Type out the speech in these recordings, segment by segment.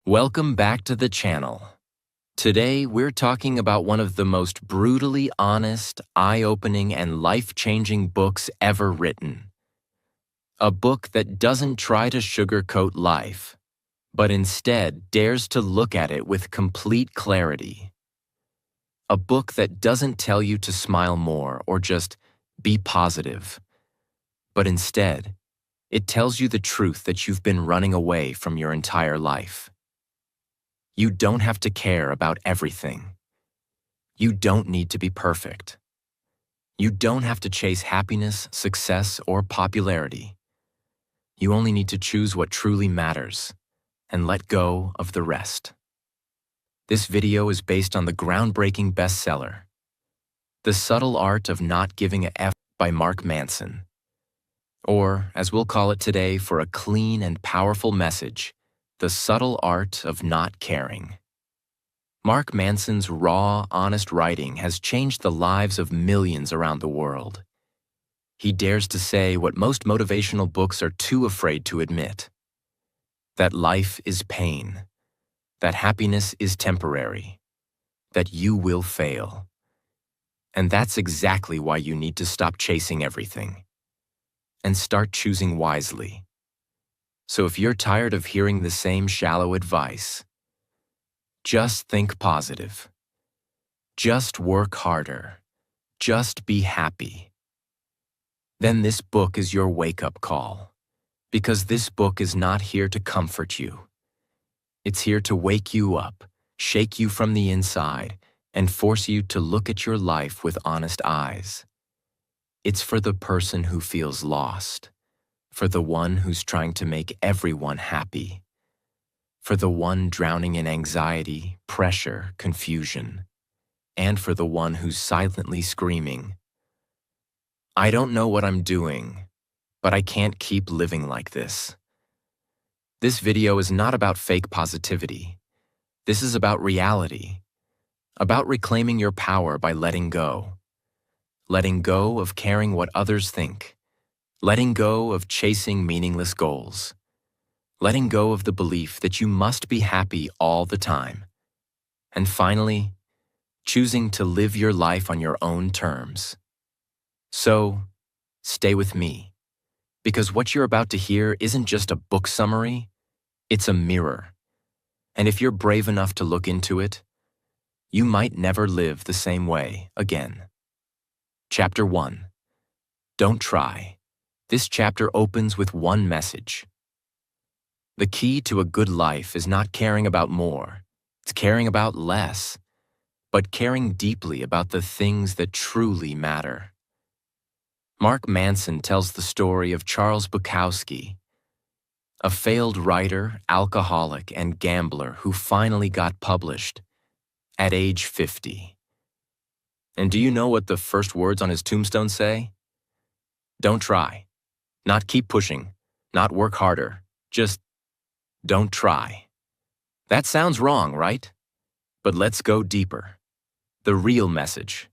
Welcome back to the channel. Today, we're talking about one of the most brutally honest, eye-opening, and life-changing books ever written. A book that doesn't try to sugarcoat life, but instead dares to look at it with complete clarity. A book that doesn't tell you to smile more or just be positive, but instead, it tells you the truth that you've been running away from your entire life. You don't have to care about everything. You don't need to be perfect. You don't have to chase happiness, success, or popularity. You only need to choose what truly matters and let go of the rest. This video is based on the groundbreaking bestseller, The Subtle Art of Not Giving a F by Mark Manson. Or, as we'll call it today for a clean and powerful message, The Subtle Art of Not Caring. Mark Manson's raw, honest writing has changed the lives of millions around the world. He dares to say what most motivational books are too afraid to admit: that life is pain, that happiness is temporary, that you will fail. And that's exactly why you need to stop chasing everything and start choosing wisely. So if you're tired of hearing the same shallow advice, just think positive. Just work harder. Just be happy. Then this book is your wake-up call, because this book is not here to comfort you. It's here to wake you up, shake you from the inside, and force you to look at your life with honest eyes. It's for the person who feels lost, for the one who's trying to make everyone happy, for the one drowning in anxiety, pressure, confusion, and for the one who's silently screaming, "I don't know what I'm doing, but I can't keep living like this." This video is not about fake positivity. This is about reality, about reclaiming your power by letting go of caring what others think, letting go of chasing meaningless goals, letting go of the belief that you must be happy all the time, and finally, choosing to live your life on your own terms. So, stay with me, because what you're about to hear isn't just a book summary, it's a mirror. And if you're brave enough to look into it, you might never live the same way again. Chapter 1. Don't try. This chapter opens with one message. The key to a good life is not caring about more, it's caring about less, but caring deeply about the things that truly matter. Mark Manson tells the story of Charles Bukowski, a failed writer, alcoholic, and gambler who finally got published at age 50. And do you know what the first words on his tombstone say? Don't try. Not keep pushing. Not work harder. Just don't try. That sounds wrong, right? But let's go deeper. The real message.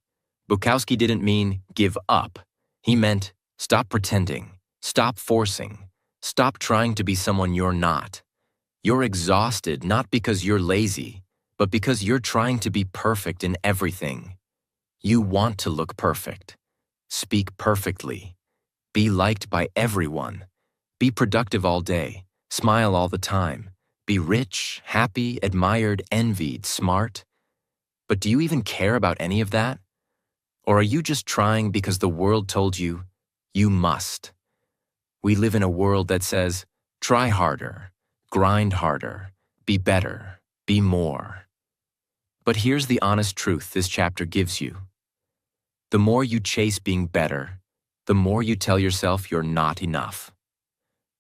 Bukowski didn't mean give up. He meant stop pretending, stop forcing, stop trying to be someone you're not. You're exhausted not because you're lazy, but because you're trying to be perfect in everything. You want to look perfect, speak perfectly, be liked by everyone, be productive all day, smile all the time, be rich, happy, admired, envied, smart. But do you even care about any of that? Or are you just trying because the world told you, you must? We live in a world that says, try harder, grind harder, be better, be more. But here's the honest truth this chapter gives you. The more you chase being better, the more you tell yourself you're not enough.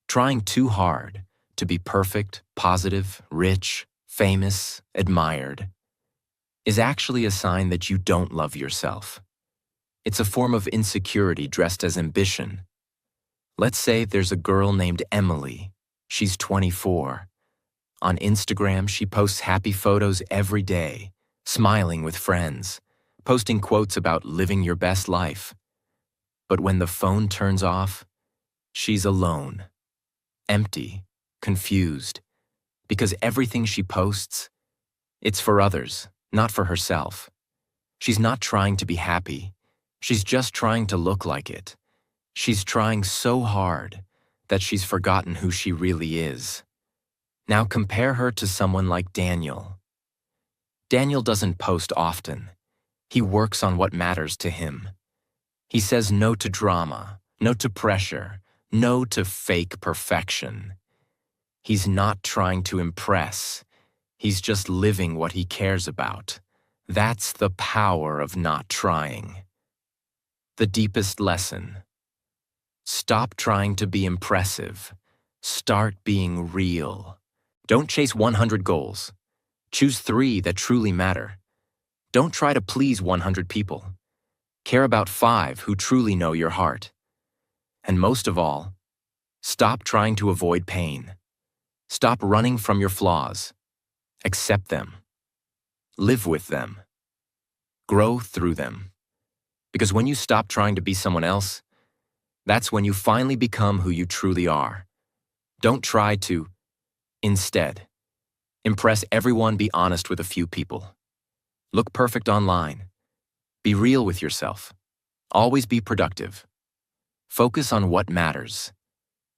Trying too hard to be perfect, positive, rich, famous, admired is actually a sign that you don't love yourself. It's a form of insecurity dressed as ambition. Let's say there's a girl named Emily. She's 24. On Instagram, she posts happy photos every day, smiling with friends, posting quotes about living your best life. But when the phone turns off, she's alone, empty, confused, because everything she posts, it's for others, not for herself. She's not trying to be happy. She's just trying to look like it. She's trying so hard that she's forgotten who she really is. Now compare her to someone like Daniel. Daniel doesn't post often. He works on what matters to him. He says no to drama, no to pressure, no to fake perfection. He's not trying to impress. He's just living what he cares about. That's the power of not trying. The deepest lesson. Stop trying to be impressive. Start being real. Don't chase 100 goals. Choose 3 that truly matter. Don't try to please 100 people. Care about 5 who truly know your heart. And most of all, stop trying to avoid pain. Stop running from your flaws. Accept them. Live with them. Grow through them. Because when you stop trying to be someone else, that's when you finally become who you truly are. Don't try to, instead, impress everyone, be honest with a few people. Look perfect online. Be real with yourself. Always be productive. Focus on what matters.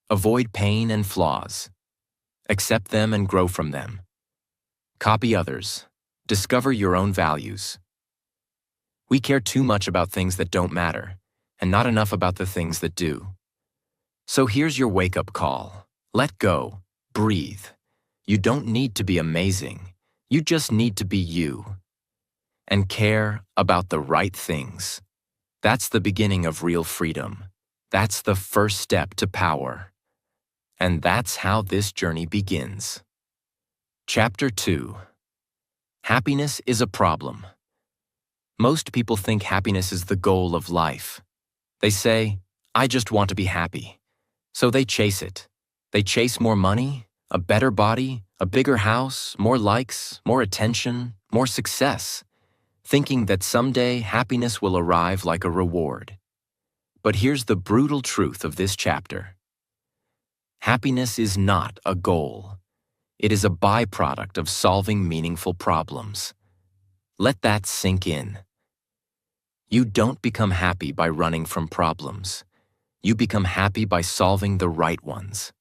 Avoid pain and flaws. Accept them and grow from them. Copy others. Discover your own values. We care too much about things that don't matter, and not enough about the things that do. So here's your wake-up call. Let go. Breathe. You don't need to be amazing. You just need to be you. And care about the right things. That's the beginning of real freedom. That's the first step to power. And that's how this journey begins. Chapter 2. Happiness is a problem. Most people think happiness is the goal of life. They say, I just want to be happy. So they chase it. They chase more money, a better body, a bigger house, more likes, more attention, more success, thinking that someday happiness will arrive like a reward. But here's the brutal truth of this chapter. Happiness is not a goal. It is a byproduct of solving meaningful problems. Let that sink in. You don't become happy by running from problems. You become happy by solving the right ones.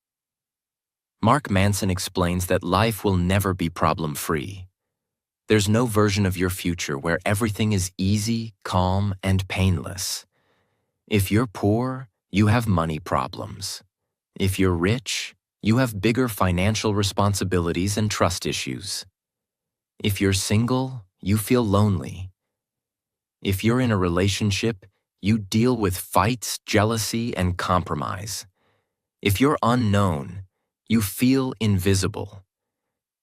Mark Manson explains that life will never be problem-free. There's no version of your future where everything is easy, calm, and painless. If you're poor, you have money problems. If you're rich, you have bigger financial responsibilities and trust issues. If you're single, you feel lonely. If you're in a relationship, you deal with fights, jealousy, and compromise. If you're unknown, you feel invisible.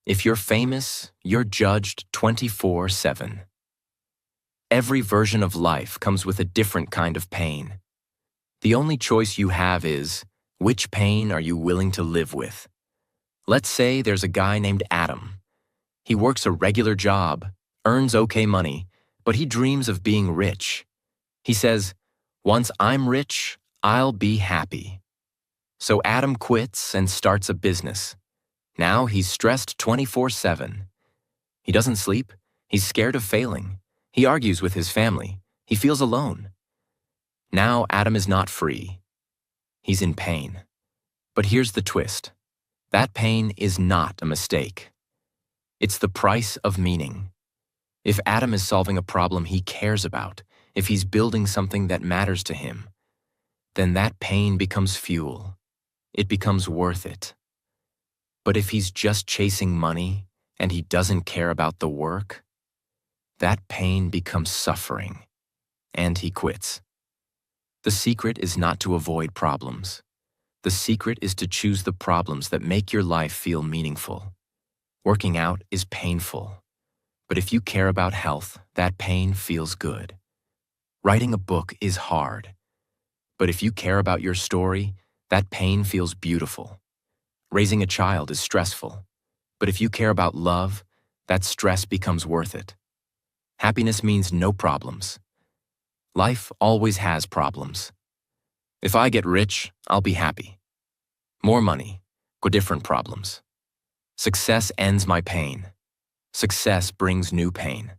If you're famous, you're judged 24/7. Every version of life comes with a different kind of pain. The only choice you have is, which pain are you willing to live with? Let's say there's a guy named Adam. He works a regular job, earns okay money, but he dreams of being rich. He says, once I'm rich, I'll be happy. So Adam quits and starts a business. Now he's stressed 24/7. He doesn't sleep. He's scared of failing. He argues with his family. He feels alone. Now Adam is not free. He's in pain. But here's the twist. That pain is not a mistake. It's the price of meaning. If Adam is solving a problem he cares about, if he's building something that matters to him, then that pain becomes fuel. It becomes worth it. But if he's just chasing money and he doesn't care about the work, that pain becomes suffering, and he quits. The secret is not to avoid problems. The secret is to choose the problems that make your life feel meaningful. Working out is painful, but if you care about health, that pain feels good. Writing a book is hard, but if you care about your story, that pain feels beautiful. Raising a child is stressful, but if you care about love, that stress becomes worth it. Happiness means no problems. Life always has problems. If I get rich, I'll be happy. More money, different problems. Success ends my pain. Success brings new pain.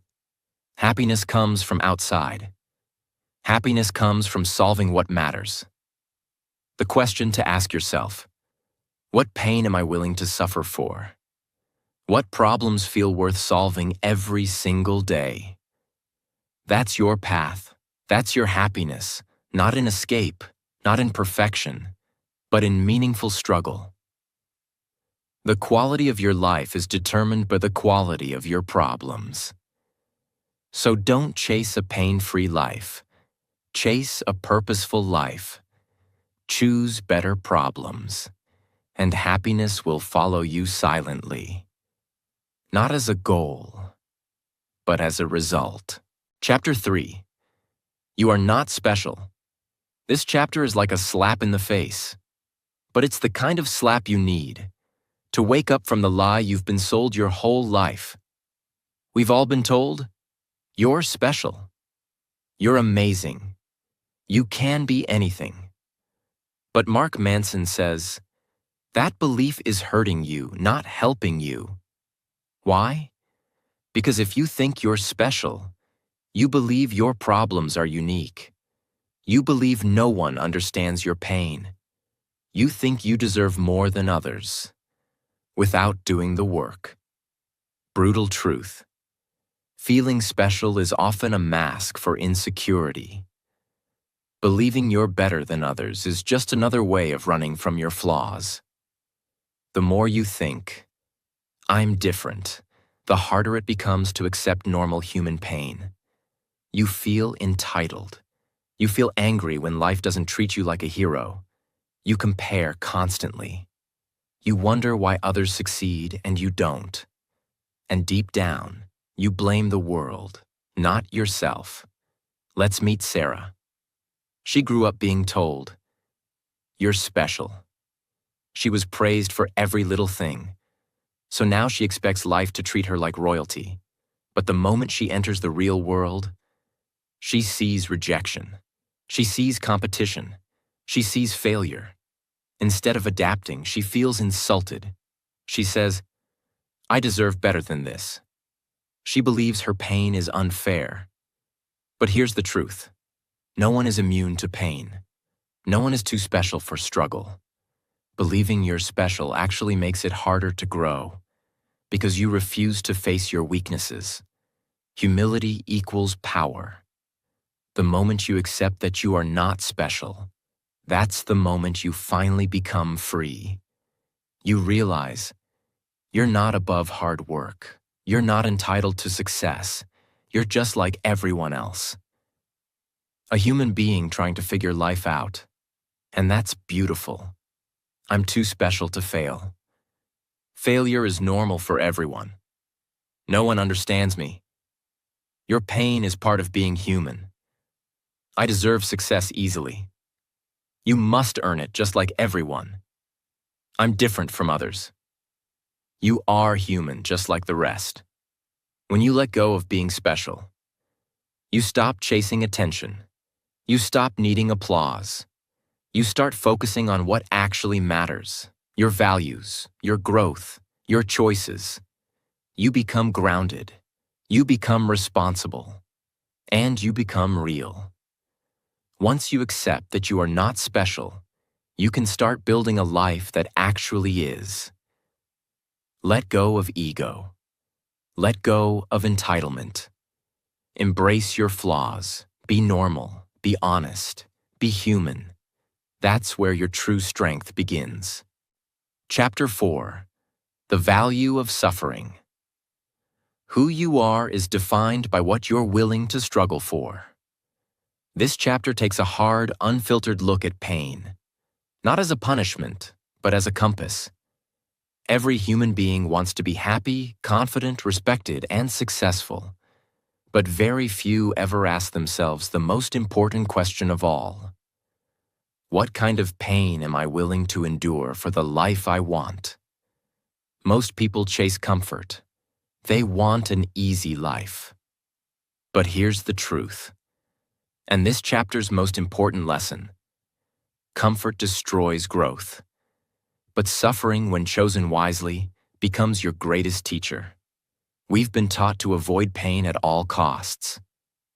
Happiness comes from outside. Happiness comes from solving what matters. The question to ask yourself: what pain am I willing to suffer for? What problems feel worth solving every single day? That's your path. That's your happiness, not in escape, not in perfection, but in meaningful struggle. The quality of your life is determined by the quality of your problems. So don't chase a pain-free life. Chase a purposeful life. Choose better problems, and happiness will follow you silently. Not as a goal, but as a result. Chapter 3. You are not special. This chapter is like a slap in the face, but it's the kind of slap you need to wake up from the lie you've been sold your whole life. We've all been told, you're special. You're amazing. You can be anything. But Mark Manson says, that belief is hurting you, not helping you. Why? Because if you think you're special, you believe your problems are unique. You believe no one understands your pain. You think you deserve more than others, without doing the work. Brutal truth. Feeling special is often a mask for insecurity. Believing you're better than others is just another way of running from your flaws. The more you think, I'm different, the harder it becomes to accept normal human pain. You feel entitled. You feel angry when life doesn't treat you like a hero. You compare constantly. You wonder why others succeed and you don't. And deep down, you blame the world, not yourself. Let's meet Sarah. She grew up being told, you're special. She was praised for every little thing. So now she expects life to treat her like royalty. But the moment she enters the real world, she sees rejection. She sees competition. She sees failure. Instead of adapting, she feels insulted. She says, I deserve better than this. She believes her pain is unfair. But here's the truth. No one is immune to pain. No one is too special for struggle. Believing you're special actually makes it harder to grow, because you refuse to face your weaknesses. Humility equals power. The moment you accept that you are not special, that's the moment you finally become free. You realize you're not above hard work. You're not entitled to success. You're just like everyone else. A human being trying to figure life out. And that's beautiful. I'm too special to fail. Failure is normal for everyone. No one understands me. Your pain is part of being human. I deserve success easily. You must earn it just like everyone. I'm different from others. You are human just like the rest. When you let go of being special, you stop chasing attention. You stop needing applause. You start focusing on what actually matters, your values, your growth, your choices. You become grounded. You become responsible. And you become real. Once you accept that you are not special, you can start building a life that actually is. Let go of ego. Let go of entitlement. Embrace your flaws. Be normal. Be honest. Be human. That's where your true strength begins. Chapter 4. The Value of Suffering. Who you are is defined by what you're willing to struggle for. This chapter takes a hard, unfiltered look at pain, not as a punishment, but as a compass. Every human being wants to be happy, confident, respected, and successful. But very few ever ask themselves the most important question of all. What kind of pain am I willing to endure for the life I want? Most people chase comfort. They want an easy life. But here's the truth, and this chapter's most important lesson. Comfort destroys growth. But suffering, when chosen wisely, becomes your greatest teacher. We've been taught to avoid pain at all costs.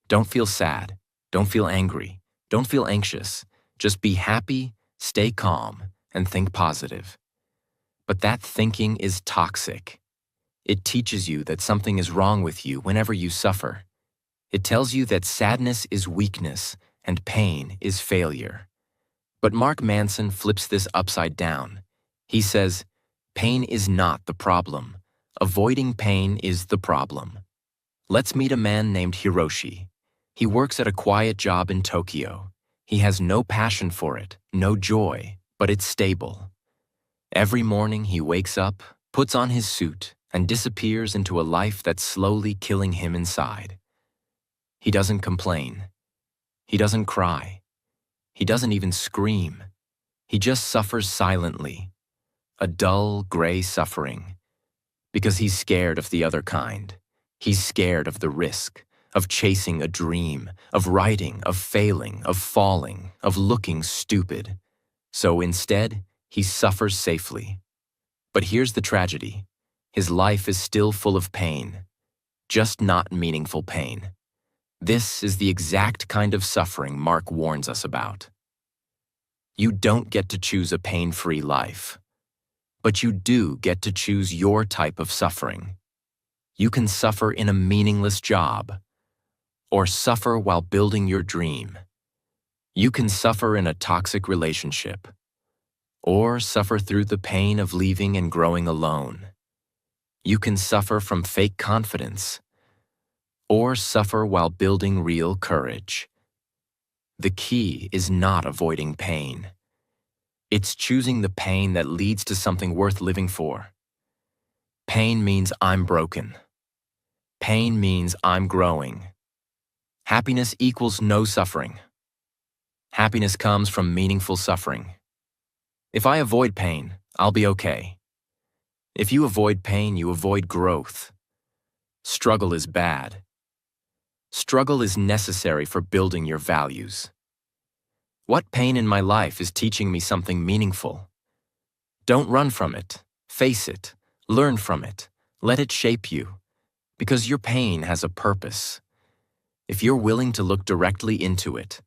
Don't feel sad. Don't feel angry. Don't feel anxious. Just be happy, stay calm, and think positive. But that thinking is toxic. It teaches you that something is wrong with you whenever you suffer. It tells you that sadness is weakness and pain is failure. But Mark Manson flips this upside down. He says, pain is not the problem. Avoiding pain is the problem. Let's meet a man named Hiroshi. He works at a quiet job in Tokyo. He has no passion for it, no joy, but it's stable. Every morning he wakes up, puts on his suit, and disappears into a life that's slowly killing him inside. He doesn't complain. He doesn't cry. He doesn't even scream. He just suffers silently, a dull, gray suffering, because he's scared of the other kind. He's scared of the risk, of chasing a dream, of writing, of failing, of falling, of looking stupid. So instead, he suffers safely. But here's the tragedy. His life is still full of pain, just not meaningful pain. This is the exact kind of suffering Mark warns us about. You don't get to choose a pain-free life, but you do get to choose your type of suffering. You can suffer in a meaningless job, or suffer while building your dream. You can suffer in a toxic relationship, or suffer through the pain of leaving and growing alone. You can suffer from fake confidence, or suffer while building real courage. The key is not avoiding pain. It's choosing the pain that leads to something worth living for. Pain means I'm broken. Pain means I'm growing. Happiness equals no suffering. Happiness comes from meaningful suffering. If I avoid pain, I'll be okay. If you avoid pain, you avoid growth. Struggle is bad. Struggle is necessary for building your values. What pain in my life is teaching me something meaningful? Don't run from it. Face it. Learn from it. Let it shape you. Because your pain has a purpose. If you're willing to look directly into it,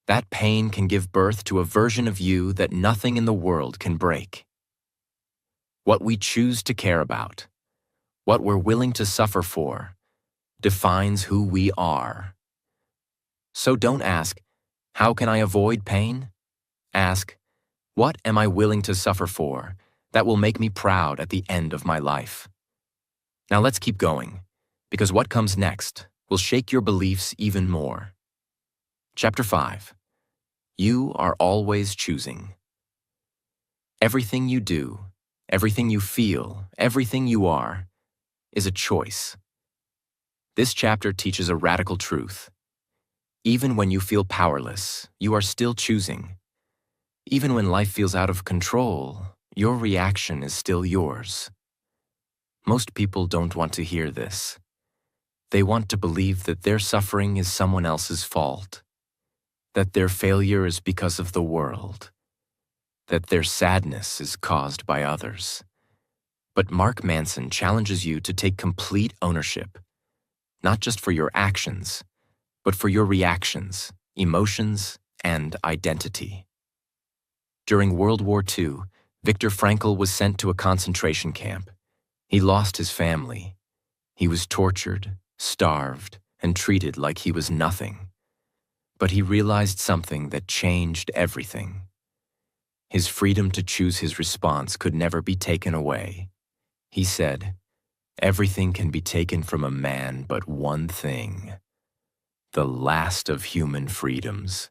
that pain can give birth to a version of you that nothing in the world can break. What we choose to care about, what we're willing to suffer for, defines who we are. So don't ask, how can I avoid pain? Ask, what am I willing to suffer for that will make me proud at the end of my life? Now let's keep going, because what comes next will shake your beliefs even more. Chapter 5. You are always choosing. Everything you do, everything you feel, everything you are, is a choice. This chapter teaches a radical truth. Even when you feel powerless, you are still choosing. Even when life feels out of control, your reaction is still yours. Most people don't want to hear this. They want to believe that their suffering is someone else's fault, that their failure is because of the world, that their sadness is caused by others. But Mark Manson challenges you to take complete ownership, not just for your actions, but for your reactions, emotions, and identity. During World War II, Viktor Frankl was sent to a concentration camp. He lost his family. He was tortured, starved, and treated like he was nothing. But he realized something that changed everything. His freedom to choose his response could never be taken away. He said, "Everything can be taken from a man but one thing, the last of human freedoms,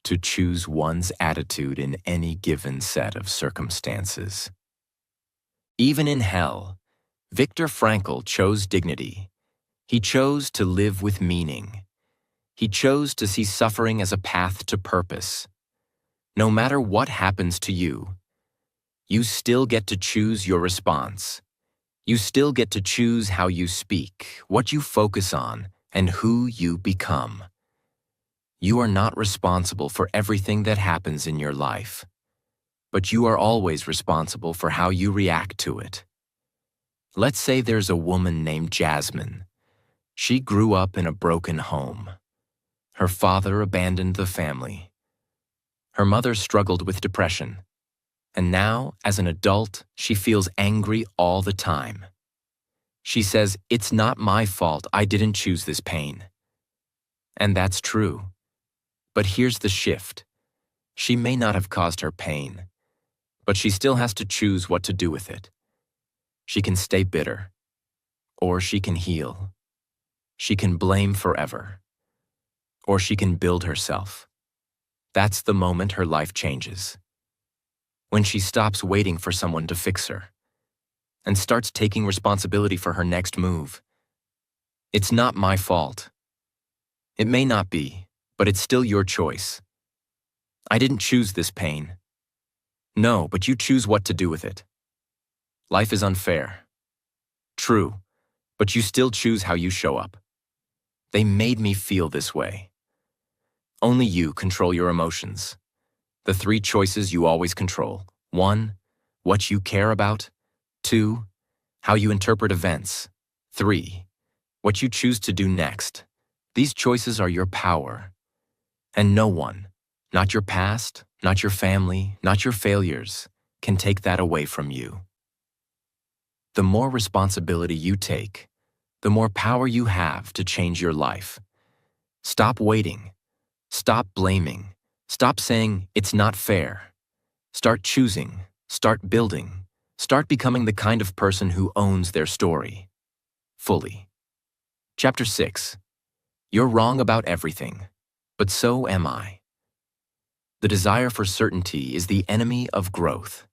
to choose one's attitude in any given set of circumstances." Even in hell, Viktor Frankl chose dignity. He chose to live with meaning. He chose to see suffering as a path to purpose. No matter what happens to you, you still get to choose your response. You still get to choose how you speak, what you focus on, and who you become. You are not responsible for everything that happens in your life, but you are always responsible for how you react to it. Let's say there's a woman named Jasmine. She grew up in a broken home. Her father abandoned the family. Her mother struggled with depression. And now, as an adult, she feels angry all the time. She says, "It's not my fault, I didn't choose this pain." And that's true. But here's the shift. She may not have caused her pain, but she still has to choose what to do with it. She can stay bitter, or she can heal. She can blame forever, or she can build herself. That's the moment her life changes. When she stops waiting for someone to fix her and starts taking responsibility for her next move. It's not my fault. It may not be, but it's still your choice. I didn't choose this pain. No, but you choose what to do with it. Life is unfair. True, but you still choose how you show up. They made me feel this way. Only you control your emotions. The 3 choices you always control. 1, what you care about. 2, how you interpret events. 3, what you choose to do next. These choices are your power. And no one, not your past, not your family, not your failures, can take that away from you. The more responsibility you take, the more power you have to change your life. Stop waiting. Stop blaming. Stop saying, "It's not fair." Start choosing. Start building. Start becoming the kind of person who owns their story. Fully. Chapter 6. You're wrong about everything, but so am I. The desire for certainty is the enemy of growth.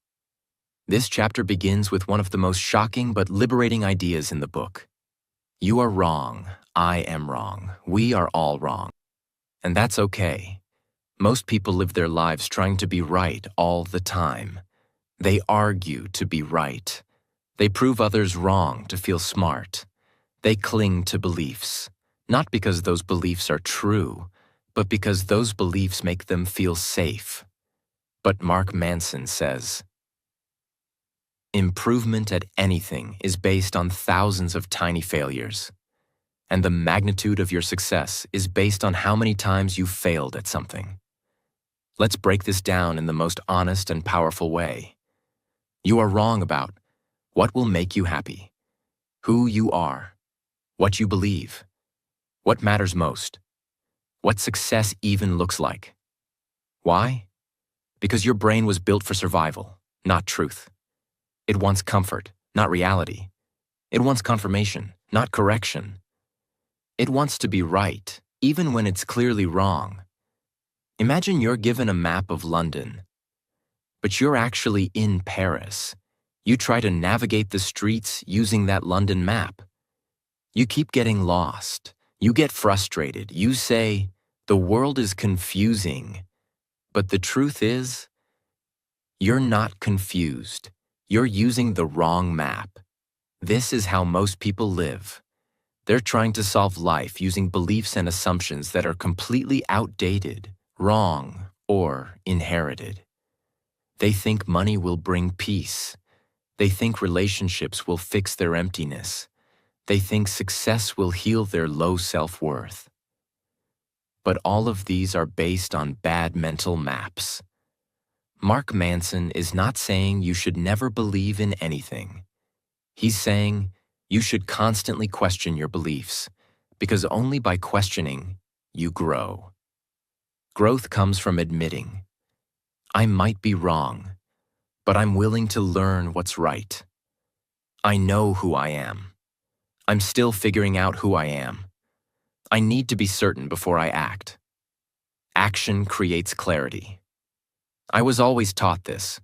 This chapter begins with one of the most shocking but liberating ideas in the book. You are wrong. I am wrong. We are all wrong. And that's okay. Most people live their lives trying to be right all the time. They argue to be right. They prove others wrong to feel smart. They cling to beliefs, not because those beliefs are true, but because those beliefs make them feel safe. But Mark Manson says, improvement at anything is based on thousands of tiny failures. And the magnitude of your success is based on how many times you failed at something. Let's break this down in the most honest and powerful way. You are wrong about what will make you happy, who you are, what you believe, what matters most, what success even looks like. Why? Because your brain was built for survival, not truth. It wants comfort, not reality. It wants confirmation, not correction. It wants to be right, even when it's clearly wrong. Imagine you're given a map of London, but you're actually in Paris. You try to navigate the streets using that London map. You keep getting lost. You get frustrated. You say, "The world is confusing." But the truth is, you're not confused. You're using the wrong map. This is how most people live. They're trying to solve life using beliefs and assumptions that are completely outdated, wrong, or inherited. They think money will bring peace. They think relationships will fix their emptiness. They think success will heal their low self-worth. But all of these are based on bad mental maps. Mark Manson is not saying you should never believe in anything. He's saying you should constantly question your beliefs, because only by questioning, you grow. Growth comes from admitting, I might be wrong, but I'm willing to learn what's right. I know who I am. I'm still figuring out who I am. I need to be certain before I act. Action creates clarity. I was always taught this.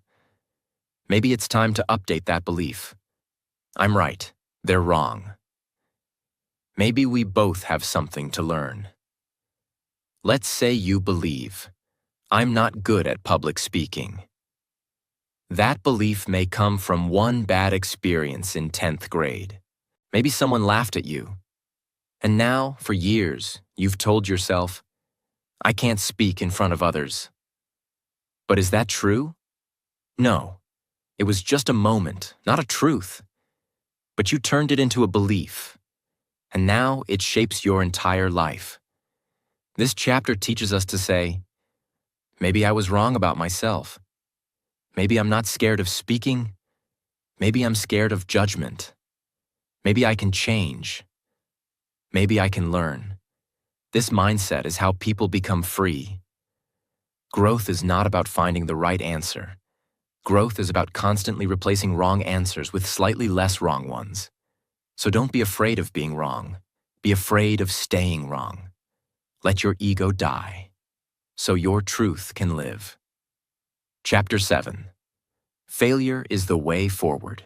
Maybe it's time to update that belief. I'm right, they're wrong. Maybe we both have something to learn. Let's say you believe, I'm not good at public speaking. That belief may come from one bad experience in 10th grade. Maybe someone laughed at you. And now, for years, you've told yourself, I can't speak in front of others. But is that true? No. It was just a moment, not a truth. but you turned it into a belief, and now it shapes your entire life. This chapter teaches us to say, maybe I was wrong about myself. Maybe I'm not scared of speaking. Maybe I'm scared of judgment. Maybe I can change. Maybe I can learn. This mindset is how people become free. Growth is not about finding the right answer. Growth is about constantly replacing wrong answers with slightly less wrong ones. So don't be afraid of being wrong. Be afraid of staying wrong. Let your ego die, so your truth can live. Chapter 7. Failure is the way forward.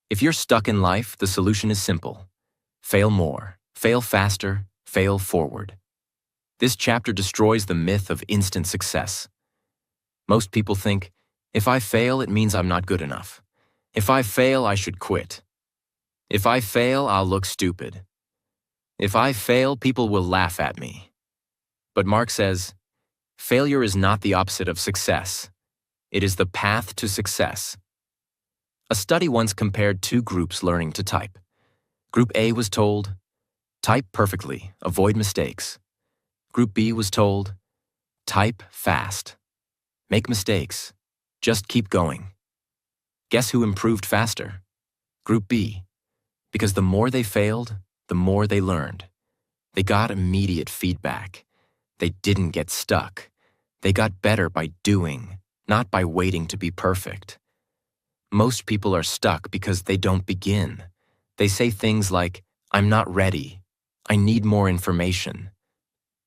If you're stuck in life, the solution is simple. Fail more, fail faster, fail forward. This chapter destroys the myth of instant success. Most people think, if I fail, it means I'm not good enough. If I fail, I should quit. If I fail, I'll look stupid. If I fail, people will laugh at me. But Mark says, failure is not the opposite of success. It is the path to success. A study once compared two groups learning to type. Group A was told, type perfectly, avoid mistakes. Group B was told, type fast. Make mistakes. Just keep going. Guess who improved faster? Group B. Because the more they failed, the more they learned. They got immediate feedback. They didn't get stuck. They got better by doing, not by waiting to be perfect. Most people are stuck because they don't begin. They say things like, I'm not ready. I need more information.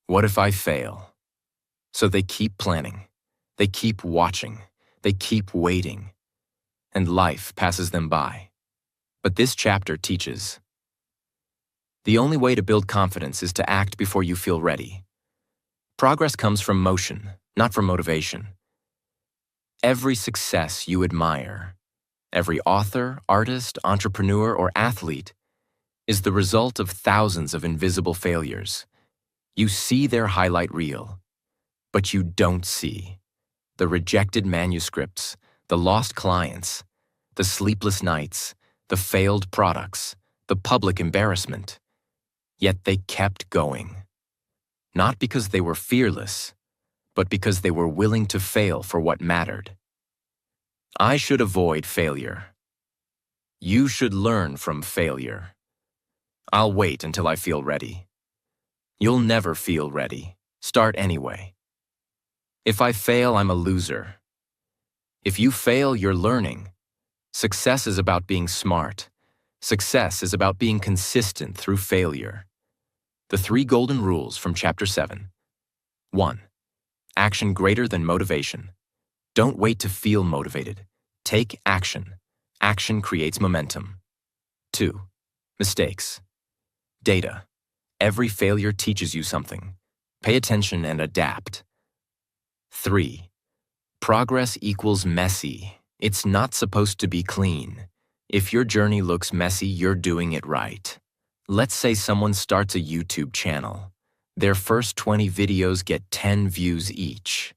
What if I fail? So they keep planning. They keep watching. They keep waiting. And life passes them by. But this chapter teaches, the only way to build confidence is to act before you feel ready. Progress comes from motion, not from motivation. Every success you admire, every author, artist, entrepreneur, or athlete is the result of thousands of invisible failures. You see their highlight reel, but you don't see the rejected manuscripts, the lost clients, the sleepless nights, the failed products, the public embarrassment. Yet they kept going. Not because they were fearless, but because they were willing to fail for what mattered. I should avoid failure. You should learn from failure. I'll wait until I feel ready. You'll never feel ready. Start anyway. If I fail, I'm a loser. If you fail, you're learning. Success is about being smart. Success is about being consistent through failure. The 3 golden rules from Chapter 7. 1. Action greater than motivation. Don't wait to feel motivated. Take action. Action creates momentum. 2. Mistakes. Data. Every failure teaches you something. Pay attention and adapt. 3. Progress equals messy. It's not supposed to be clean. If your journey looks messy, you're doing it right. Let's say someone starts a YouTube channel. Their first 20 videos get 10 views each.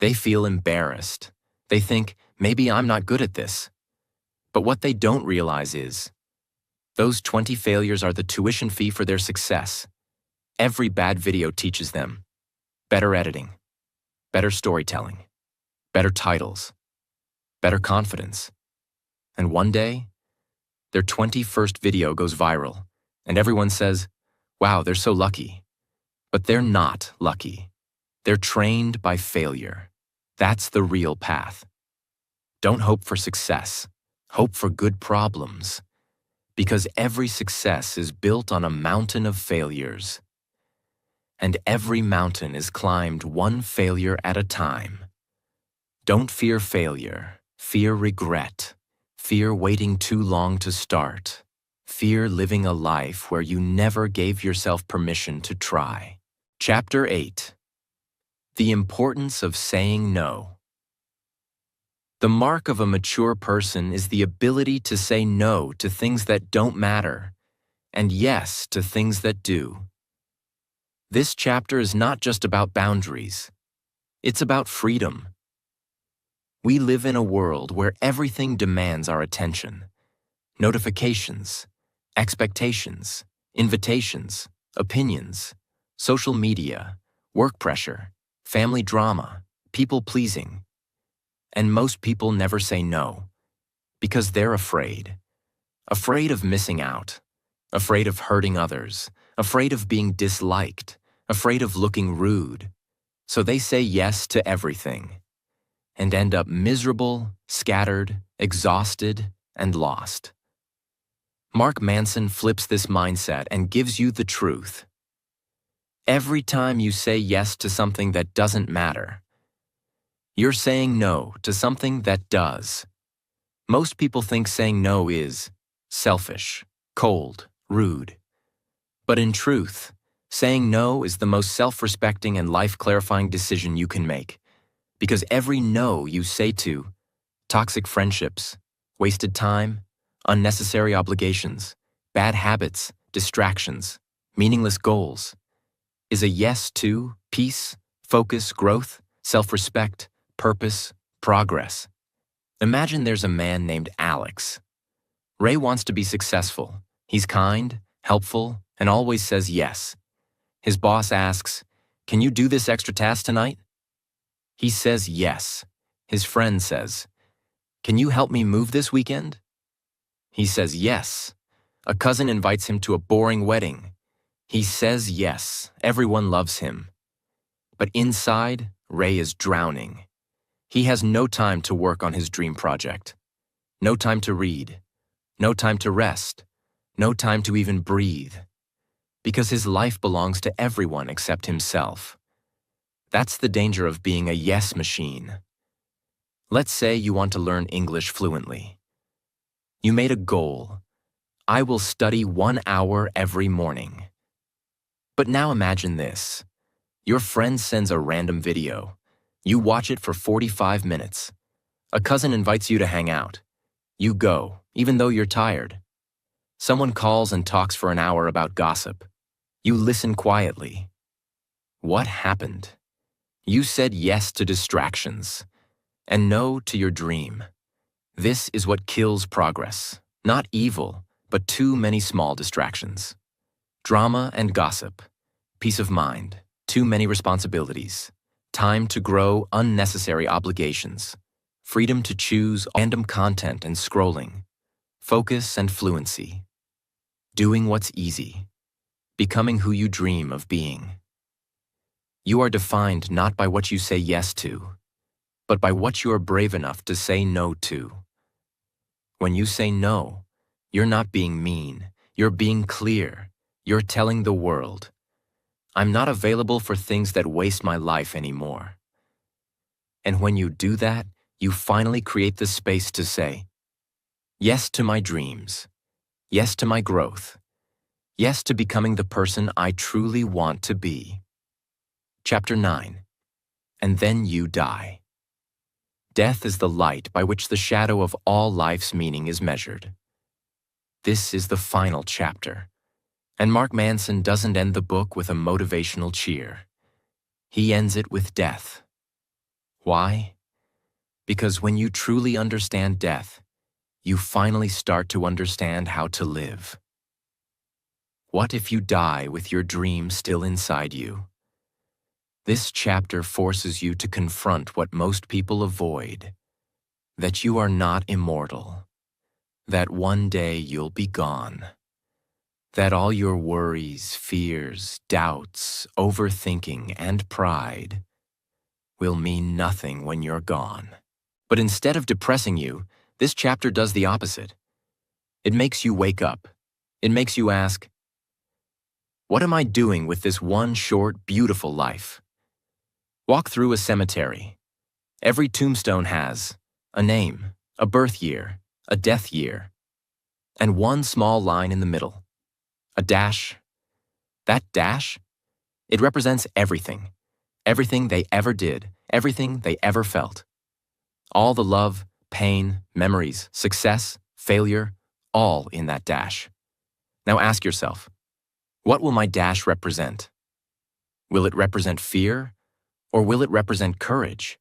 They feel embarrassed. They think, maybe I'm not good at this. But what they don't realize is, those 20 failures are the tuition fee for their success. Every bad video teaches them better editing, better storytelling, better titles, better confidence. And one day, their 21st video goes viral, and everyone says, wow, they're so lucky. But they're not lucky. They're trained by failure. That's the real path. Don't hope for success. Hope for good problems. Because every success is built on a mountain of failures. And every mountain is climbed one failure at a time. Don't fear failure. Fear regret. Fear waiting too long to start. Fear living a life where you never gave yourself permission to try. Chapter 8. The importance of saying no. The mark of a mature person is the ability to say no to things that don't matter, and yes to things that do. This chapter is not just about boundaries. It's about freedom. We live in a world where everything demands our attention. notifications, expectations, invitations, opinions, social media, work pressure, family drama, people-pleasing. And most people never say no because they're afraid. Afraid of missing out, afraid of hurting others, afraid of being disliked, afraid of looking rude. So they say yes to everything and end up miserable, scattered, exhausted, and lost. Mark Manson flips this mindset and gives you the truth. Every time you say yes to something that doesn't matter, you're saying no to something that does. Most people think saying no is selfish, cold, rude. But in truth, saying no is the most self-respecting and life-clarifying decision you can make, because every no you say to toxic friendships, wasted time, unnecessary obligations, bad habits, distractions, meaningless goals, is a yes to peace, focus, growth, self-respect, purpose, progress. Imagine there's a man named Alex. Ray wants to be successful. He's kind, helpful, and always says yes. His boss asks, "Can you do this extra task tonight?" He says yes. His friend says, "Can you help me move this weekend?" He says yes. A cousin invites him to a boring wedding. He says yes. Everyone loves him. But inside, Ray is drowning. He has no time to work on his dream project. No time to read. No time to rest. No time to even breathe. Because his life belongs to everyone except himself. That's the danger of being a yes machine. Let's say you want to learn English fluently. You made a goal. I will study 1 hour every morning. But now imagine this. Your friend sends a random video. You watch it for 45 minutes. A cousin invites you to hang out. You go, even though you're tired. Someone calls and talks for an hour about gossip. You listen quietly. What happened? You said yes to distractions and no to your dream. This is what kills progress. Not evil, but too many small distractions. Drama and gossip. Peace of mind. Too many responsibilities. Time to grow, unnecessary obligations. Freedom to choose random content and scrolling. Focus and fluency. Doing what's easy. Becoming who you dream of being. You are defined not by what you say yes to, but by what you are brave enough to say no to. When you say no, you're not being mean, you're being clear, you're telling the world, I'm not available for things that waste my life anymore. And when you do that, you finally create the space to say, yes to my dreams, yes to my growth, yes to becoming the person I truly want to be. Chapter 9. And then you die. Death is the light by which the shadow of all life's meaning is measured. This is the final chapter. And Mark Manson doesn't end the book with a motivational cheer. He ends it with death. Why? Because when you truly understand death, you finally start to understand how to live. What if you die with your dream still inside you? This chapter forces you to confront what most people avoid, that you are not immortal, that one day you'll be gone, that all your worries, fears, doubts, overthinking, and pride will mean nothing when you're gone. But instead of depressing you, this chapter does the opposite. It makes you wake up. It makes you ask, what am I doing with this one short, beautiful life? Walk through a cemetery. Every tombstone has a name, a birth year, a death year, and one small line in the middle, a dash. That dash, it represents everything, everything they ever did, everything they ever felt. All the love, pain, memories, success, failure, all in that dash. Now ask yourself, what will my dash represent? Will it represent fear? Or will it represent courage?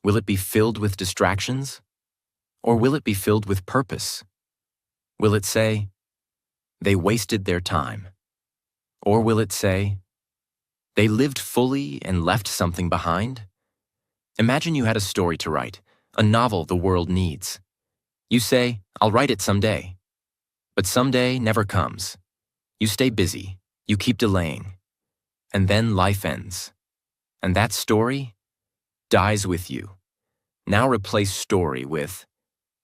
Will it be filled with distractions? Or will it be filled with purpose? Will it say, they wasted their time? Or will it say, they lived fully and left something behind? Imagine you had a story to write, a novel the world needs. You say, I'll write it someday. But someday never comes. You stay busy, you keep delaying. And then life ends. And that story dies with you. Now replace story with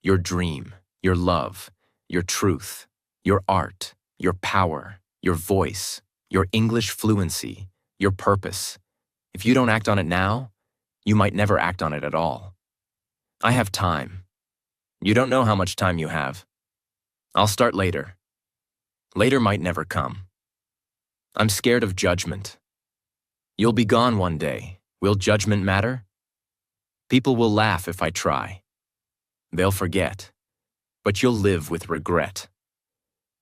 your dream, your love, your truth, your art, your power, your voice, your English fluency, your purpose. If you don't act on it now, you might never act on it at all. I have time. You don't know how much time you have. I'll start later. Later might never come. I'm scared of judgment. You'll be gone one day. Will judgment matter? People will laugh if I try. They'll forget, but you'll live with regret.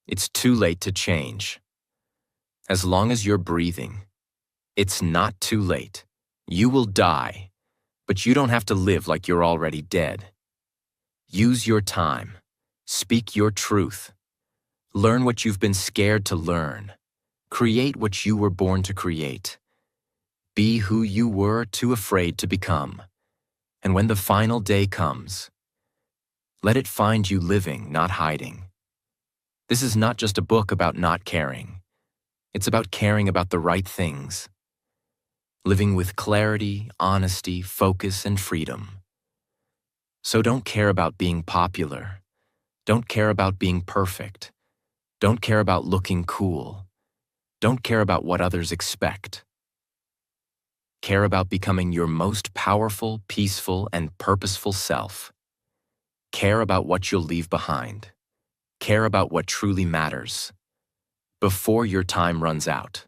It's too late to change. As long as you're breathing, it's not too late. You will die, but you don't have to live like you're already dead. Use your time. Speak your truth. Learn what you've been scared to learn. Create what you were born to create. Be who you were too afraid to become. And when the final day comes, let it find you living, not hiding. This is not just a book about not caring. It's about caring about the right things. Living with clarity, honesty, focus, and freedom. So don't care about being popular. Don't care about being perfect. Don't care about looking cool. Don't care about what others expect. Care about becoming your most powerful, peaceful, and purposeful self. Care about what you'll leave behind. Care about what truly matters. Before your time runs out.